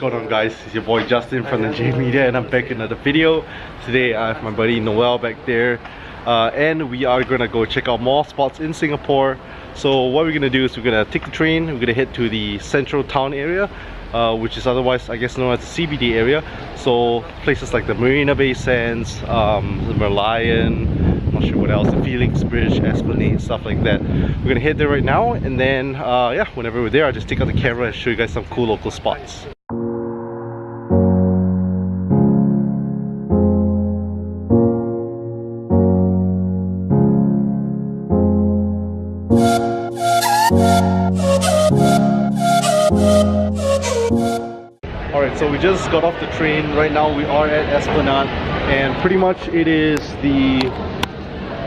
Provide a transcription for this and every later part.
going on, guys? It's your boy Justin from the J Media, and I'm back in another video. Today I have my buddy Noel back there, and we are gonna go check out more spots in Singapore. So what we're gonna do is we're gonna take the train. We're gonna head to the central town area, which is otherwise I guess known as the CBD area. So places like the Marina Bay Sands, the Merlion, I'm not sure what else, the Felix Bridge, Esplanade, stuff like that. We're gonna head there right now, and then yeah, whenever we're there, I'll just take out the camera and show you guys some cool local spots. Alright, so we just got off the train. Right now we are at Esplanade, and pretty much it is the,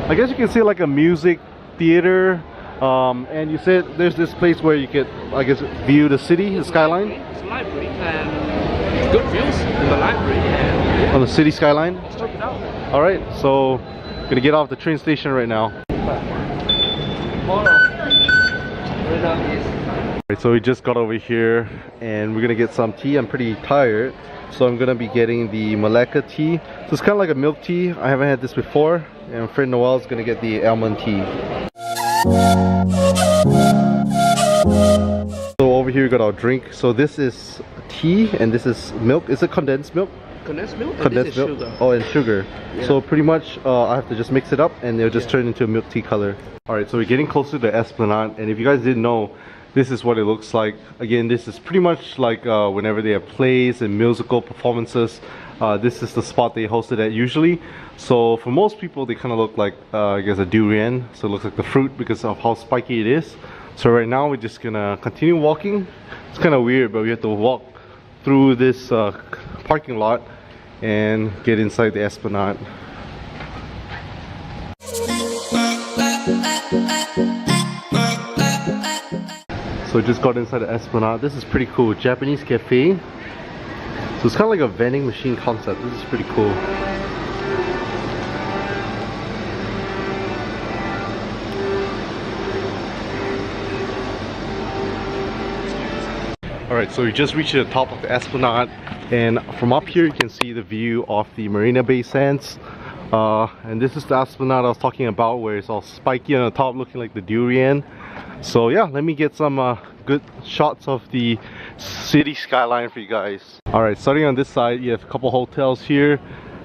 I guess you can say, like a music theater, and you said there's this place where you could, I guess, view the city, the skyline. It's a library and good views in the library and on the city skyline. check it out. All right, so gonna get off the train station right now. Alright, so we just got over here and we're gonna get some tea. I'm pretty tired, so I'm gonna be getting the Malacca tea. So it's kind of like a milk tea. I haven't had this before, and my friend Noel is gonna get the almond tea. So over here we got our drink. So this is tea and this is milk. Is it condensed milk? Condensed milk? Condensed milk. Sugar. Oh, and sugar. Yeah. So pretty much I have to just mix it up and it'll just turn into a milk tea color. Alright, so we're getting closer to Esplanade, and if you guys didn't know, this is what it looks like. Again, this is pretty much like whenever they have plays and musical performances, this is the spot they hosted at usually. So for most people, they kind of look like I guess a durian, so it looks like the fruit because of how spiky it is. So right now we're just gonna continue walking. It's kind of weird, but we have to walk through this parking lot and get inside the Esplanade. So just got inside the Esplanade. This is pretty cool. Japanese cafe. So it's kind of like a vending machine concept. This is pretty cool. Alright, so we just reached the top of the Esplanade, and from up here you can see the view of the Marina Bay Sands. And this is the Esplanade I was talking about, where it's all spiky on the top looking like the durian. So yeah, let me get some good shots of the city skyline for you guys. Alright, starting on this side, you have a couple hotels here.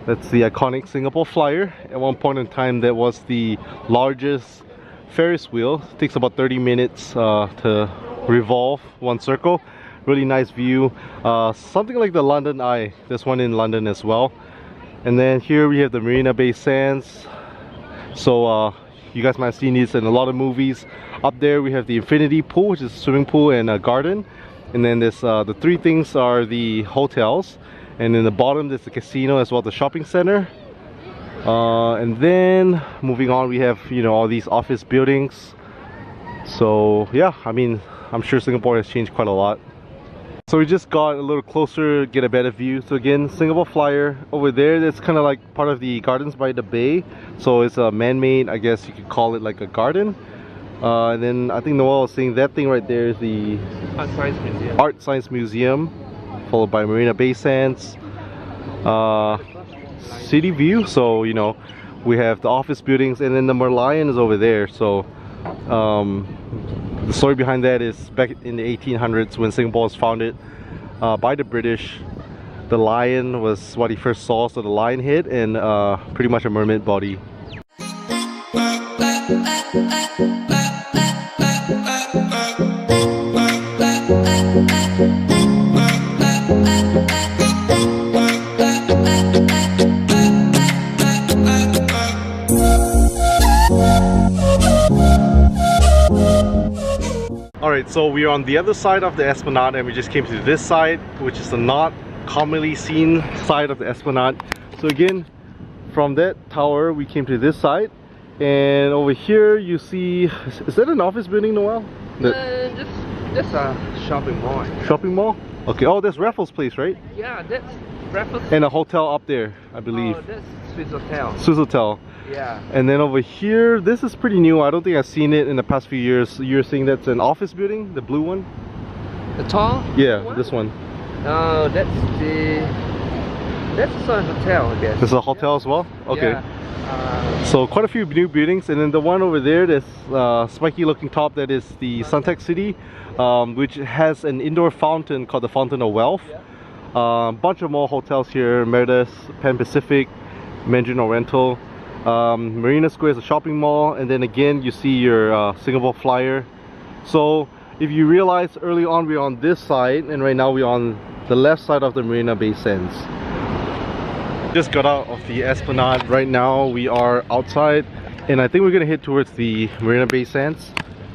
That's the iconic Singapore Flyer. At one point in time, that was the largest Ferris wheel. It takes about 30 minutes to revolve one circle. Really nice view. Something like the London Eye. There's one in London as well. And then here we have the Marina Bay Sands. So you guys might have seen these in a lot of movies. Up there we have the infinity pool, which is a swimming pool and a garden. And then there's the three things are the hotels. And in the bottom there's the casino as well as the shopping center. And then moving on, we have, you know, all these office buildings. So yeah, I mean, I'm sure Singapore has changed quite a lot. So we just got a little closer, get a better view. So again, Singapore Flyer over there, that's kind of like part of the Gardens by the Bay. So it's a man-made, I guess you could call it like a garden. And then I think Noel was saying that thing right there is the Art Science Museum, followed by Marina Bay Sands. City view, so you know, we have the office buildings, and then the Merlion is over there. So the story behind that is back in the 1800s when Singapore was founded by the British. The lion was what he first saw, so the lion head and pretty much a mermaid body. Alright, so we are on the other side of the Esplanade, and we just came to this side, which is the not commonly seen side of the Esplanade. So again, from that tower we came to this side, and over here you see, is that an office building, Noel? That's a shopping mall. Shopping mall? Okay, oh, that's Raffles Place, right? Yeah, that's Raffles. And a hotel up there, I believe. Oh, that's Swiss Hotel. Swiss Hotel. Yeah. And then over here, this is pretty new. I don't think I've seen it in the past few years. You're saying that's an office building, the blue one? The tall? Yeah, one? this one. That's also a hotel, I guess. This is a hotel as well? Okay. Yeah. So quite a few new buildings, and then the one over there, this spiky looking top, that is the Suntec City, which has an indoor fountain called the Fountain of Wealth. Bunch of more hotels here: Meredith, Pan Pacific, Mandarin Oriental. Marina Square is a shopping mall, and then again you see your Singapore Flyer. So if you realize, early on we're on this side, and right now we're on the left side of the Marina Bay Sands. Just got out of the Esplanade. Right now we are outside, and I think we're gonna head towards the Marina Bay Sands.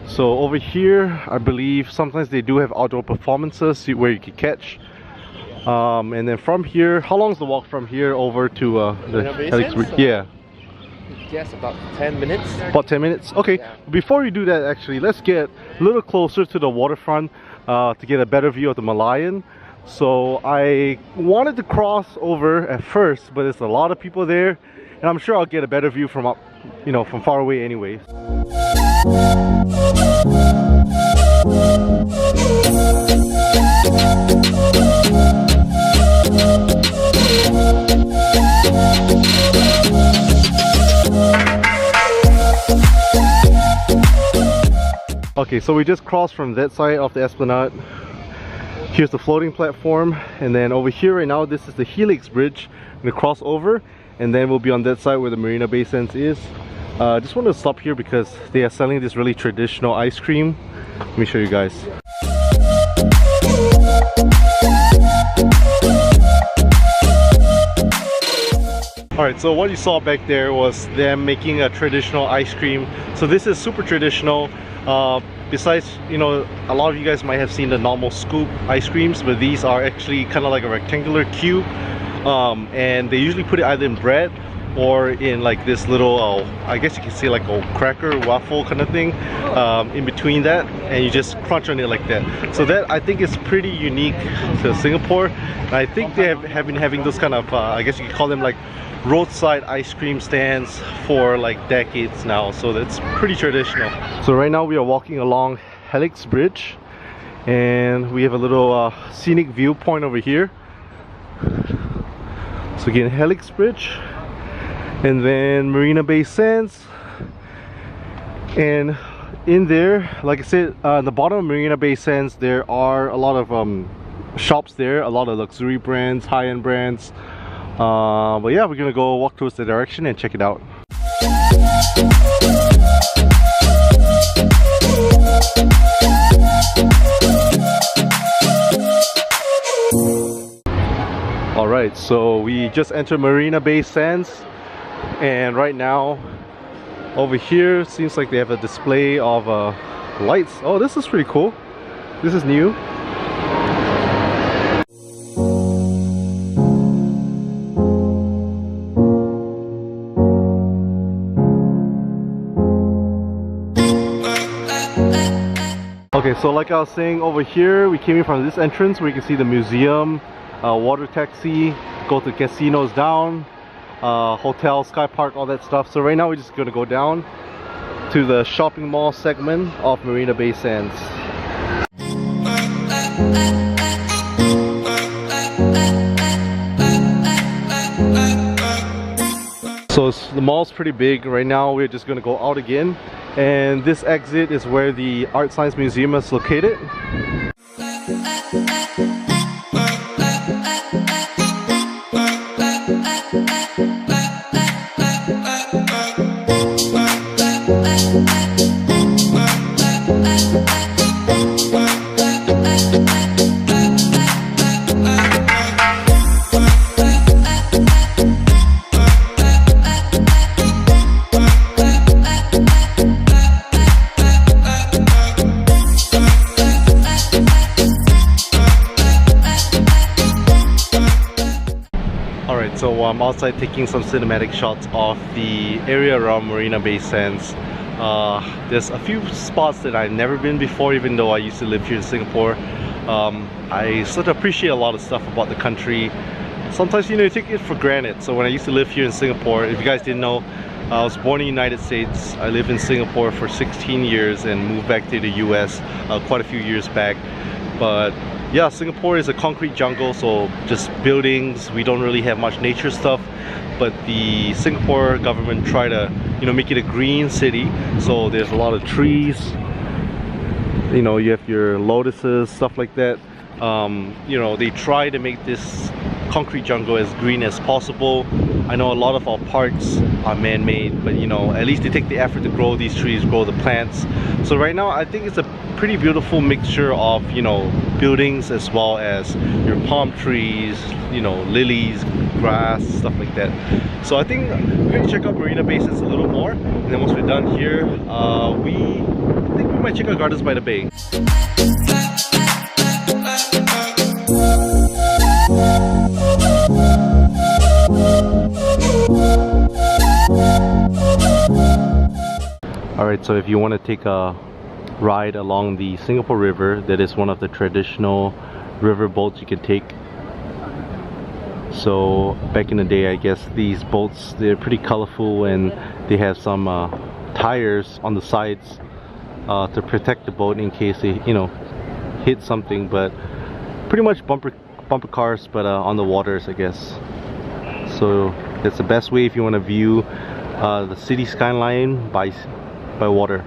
So over here, I believe sometimes they do have outdoor performances where you can catch. And then from here, how long is the walk from here over to the Marina Bay Helix Sands? Bridge? Yeah. Yes, about 10 minutes. About 10 minutes? Okay. Yeah. Before we do that, actually, let's get a little closer to the waterfront to get a better view of the Malayan. So I wanted to cross over at first, but there's a lot of people there, and I'm sure I'll get a better view from up, you know, from far away anyways. Okay, so we just crossed from that side of the Esplanade. Here's the floating platform, and then over here right now, this is the Helix Bridge. I'm gonna cross over, and then we'll be on that side where the Marina Bay Sands is. Just wanted to stop here because they are selling this really traditional ice cream. Let me show you guys. Alright, so what you saw back there was them making a traditional ice cream. So this is super traditional. Besides, you know, a lot of you guys might have seen the normal scoop ice creams, but these are actually kind of like a rectangular cube, and they usually put it either in bread or in like this little I guess you can say like a cracker waffle kind of thing in between that, and you just crunch on it like that. So that, I think, is pretty unique to Singapore, and I think they have been having those kind of I guess you could call them like roadside ice cream stands for like decades now, so that's pretty traditional. So right now we are walking along Helix Bridge, and we have a little scenic viewpoint over here. So again, Helix Bridge, and then Marina Bay Sands, and in there, like I said, at the bottom of Marina Bay Sands there are a lot of shops there, a lot of luxury brands, high-end brands. But yeah, we're gonna go walk towards the direction and check it out. Alright, so we just entered Marina Bay Sands, and right now over here seems like they have a display of lights. Oh, this is pretty cool. This is new. Okay, so like I was saying, over here we came in from this entrance where you can see the museum, water taxi, go to casinos down, hotel, sky park, all that stuff. So right now we're just gonna go down to the shopping mall segment of Marina Bay Sands. So the mall's pretty big. Right now we're just gonna go out again, and this exit is where the Art Science Museum is located. So I'm outside taking some cinematic shots of the area around Marina Bay Sands. There's a few spots that I've never been before, even though I used to live here in Singapore. I sort of appreciate a lot of stuff about the country. Sometimes, you know, you take it for granted. So when I used to live here in Singapore, if you guys didn't know, I was born in the United States. I lived in Singapore for 16 years and moved back to the US quite a few years back. But yeah, Singapore is a concrete jungle, so just buildings. We don't really have much nature stuff. But the Singapore government try to, you know, make it a green city. So there's a lot of trees. You know, you have your lotuses, stuff like that. You know, they try to make this concrete jungle as green as possible. I know a lot of our parks are man-made, but you know, at least they take the effort to grow these trees, grow the plants. So right now I think it's a pretty beautiful mixture of, you know, buildings as well as your palm trees, you know, lilies, grass, stuff like that. So I think we're gonna check out Marina Bay Sands a little more, and then once we're done here, I think we might check out Gardens by the Bay. Alright, so if you want to take a ride along the Singapore River, that is one of the traditional river boats you can take. So back in the day, I guess these boats, they're pretty colorful and they have some tires on the sides to protect the boat in case they, you know, hit something. But pretty much bumper cars, but on the waters, I guess. So that's the best way if you want to view the city skyline by water.